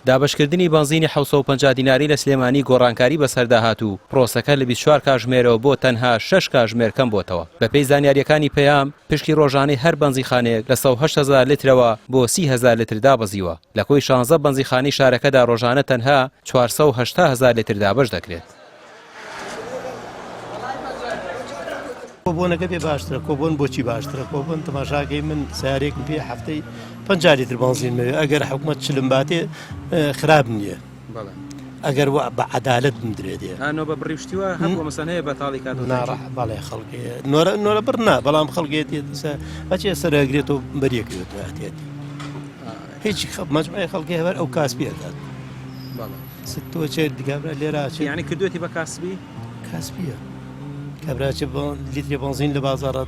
دابشکردنی بنزینی 750 دیناری لە سلێمانی گۆڕانکاری بەسەردا هاتوو. پرۆسەکە لە 24 کاتژمێرەوە بۆ تەنها 6 کاتژمێر کەم بۆتەوە. بەپێی زانیاریەکانی پەیام پشکی ڕۆژانەی هەر بەنزیخانەیەک لە 108,000 لیترەوە بۆ 30,000 لیتر دابەزیوە. لە کۆی 16 بەنزیخانەی شارەکەدا ڕۆژانە تەنها 480,000 لیتر دابەش دەکرێت. کۆبوونەکە پێ باشترە، کۆبوون بۆچی باشترە؟ کۆبوون تەماشاکەی من سیارێکم پێ هەفتەی 50 لیتر بنزین مەوێ، ئەگەر حکوومەت چلم باتێ خراپ نییە. ئەگەر بە عەدالەت بدرێتێ ئەنۆ بە بڕیشتیوە هەموو مەسانەیە بەتاڵی کات ناڕەح بەڵێ خەڵکی نۆرە بڕ نا، بەڵام خەڵکێتی ئەچێ سەرەگرێتەوە بەریەکرێت هاتێتی هیچ مەجموعی خەڵکی هەبەر ئەو کاسبی دەدات. تۆ چێ دیگابرا لێرە یعنی کردوێتی بە کاسبی؟ کاسبیە. کابراچێ لیتری بنزین لە بازاڕە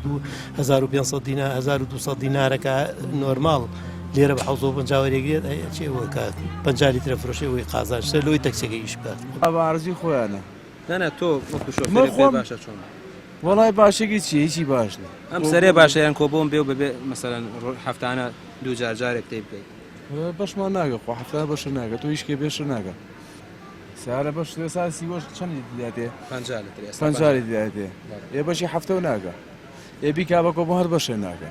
1500 دینار 1200 دینارەکە نۆرماڵ لێرە بە 750 وەرێگرێت چێ کات 50 لیترە فرۆشی ئەوەی قازان شتە لۆی تەکسەکەیش بات. ئەوارزی خۆیانە. نەنە تۆ وەکو شۆفێر باشە چۆن؟ وەڵای باشێکی چی هیچی باش نیە. ئەم سەرێ باشەیان کۆبوون بێ و ببێ مەسەلەن هەفتانە دوو جارێک تێ بکەیت. بەشمان ناگە خۆ هەفتانە بەش ناگە تۆ هیچ کێ بێش ناگە. سارە بەش ساسی وەش چەندی دیاتێ 50 دیاتێ ێ بەشی هەفتە و ناگە ێ بیکا بە کۆبوون هەر بەشێ ناگە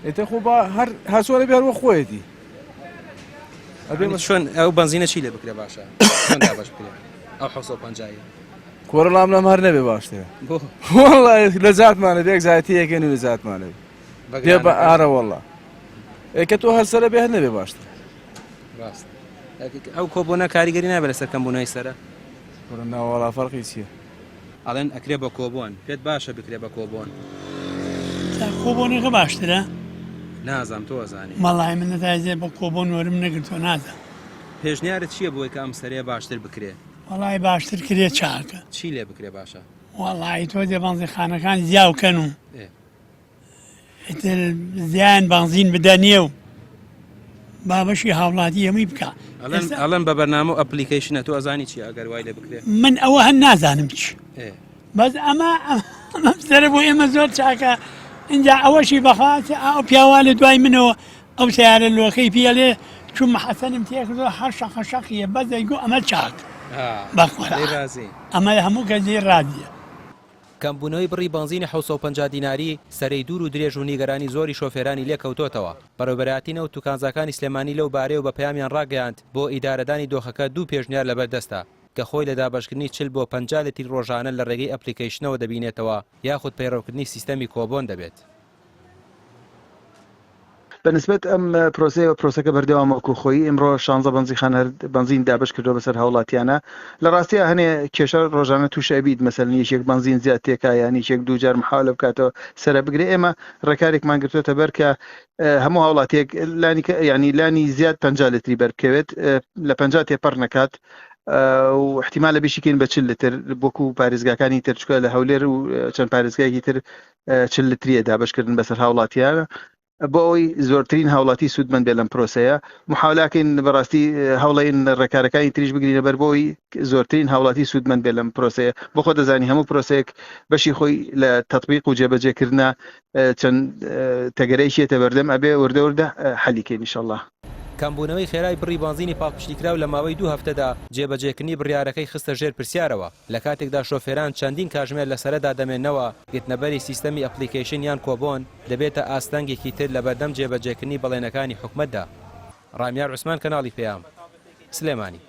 ئێتە خۆ هەر هەسووەرە بێرەوە خۆیەتی چۆن ئەو بنزینە چی لێ بکرێ باشە باش بکرێ ئەو 750 کۆرەڵام لەم هەر نەبێ باشترە وەڵڵای لە زاتمانە بێک زایەتی یەکەن و لە زاتمانە بێ بە ئارە وەڵڵا ئێکە تۆ هەر سەرە بێ هەر نەبێ باشتر ئەو کۆبوونە کاریگەری نابێت لەسەر کەمبوونەوەی سەرە ناوەڵا فەرقی چییە؟ ئەڵێن ئەکرێ بە کۆبوون پێت باشە بکرێ بە کۆبوون کۆبوونەکە باشترە؟ نازانم تۆ ئەزانی مەڵای من نەتایزێ بە کۆبوون وەرم نەگرتووە نازانم. پێشنیارت چییە بۆی کە ئەم سەرەیە باشتر بکرێ؟ وەڵای باشتر کرێ چاکە. چی لێ بکرێ باشە؟ وەڵای تۆ دێ بەنزیخانەکان زیاوکەن و زیان بنزین بدەنیە و بابەشی هاوڵاتی هەمووی بکە. ئەڵەن بە بەرنامە و ئەپلیکیشنە تۆ ئەزانی چی ئەگەر وای لێ بکرێ؟ من ئەوە هەن نازانم چی بەس ئەمە سەرە بۆ ئێمە زۆر چاکە. اینجا ئەوەشی بەخات ئەو پیاوا لە دوای منەوە ئەو سیارە لۆکەی پێڵێ چوومە حەسەنم تێکردەوە هەر شەقەشەقیە بەزەیگو ئەمە چاک بەخۆرا ئەمە هەموو کەسێ ڕادیە. کەمبوونەوەی بڕی بنزینی 750 دیناری سەرەی دوور و درێژ و نیگەرانی زۆری شۆفێرانی لێکەوتۆتەوە. بەڕێوەبەرهاتینە و توکانزاکانی سلێمانی لەو بارەیە و بە پەیامیان ڕاگەیاند بۆ ئیدارەدانی دۆخەکە دوو پێشنیار لەبەردەستە کە خۆی لە دابەشکردنی 40 بۆ 50 لیتر ڕۆژانە لە ڕێگەی ئەپلیکیشنەوە دەبینێتەوە یاخود پەیڕەوکردنی سیستەمی کۆبۆن دەبێت. بەنسبەت ئەم پرۆسەکە بەردەوامەوەکو خۆی ئەمڕۆ 16 بەنزیخانە بنزین دابش کردەوە بەسەر هاوڵاتیانە لە ڕاستیە هەنێ کێشە ڕۆژانە تووشە بیت مەسەلەن یەکێک بنزین زیاد تێکا یانی یەک دوو جار محاولە بکاتەوە سەرە بگرێ. ئێمە ڕێکارێکمان گرتوێتە بەر کە هەموو هاوڵاتیەک ینی لانی زیاد 50 لیتری بەربکەوێت لە 50 تێپەڕ نەکات و احتیمال لە بشیکەین بە 40 لیتر بۆکو پارێزگاکانی ترچکە لە هەولێر و چەند پارێزگایەکی تر 40 لیتریە دابشکردن بەسەر هاوڵاتیانە بۆ ئەوی زۆرترین هاوڵاتی سوودمەند بێ لەم پرۆسەیە محاولاکەین بەڕاستی هەوڵین ڕێکارەکانی تریش بگرینە بەر بۆی زۆرترین هاوڵاتی سوودمەند بێ لەم پرۆسەیە. بۆ خۆ دەزانی هەموو پرۆسەیەک بەشی خۆی لە تەطبیق و جێبەجێکردنە چەند تەگەرەیەکێتە بەردەم ئەبێ وردە وردە حەلیکەین ئینشەڵڵا. کەمبوونەوەی خێرای بڕی بنزینی پاڵپشتیکراو لە ماوەی 2 هەفتەدا جێبەجێکردنی بڕیارەکەی خستە ژێر پرسیارەوە لە کاتێکدا شۆفێران چەندین کاتژمێر لەسەرەدا دەمێنەوە گرتنەبەری سیستەمی ئەپلیکیشن یان کۆبۆن دەبێتە ئاستەنگێکی تر لە بەردەم جێبەجێکردنی بەڵێنەکانی حکوومەتدا. ڕامیار عوسمان کەناڵی پەیام سلێمانی.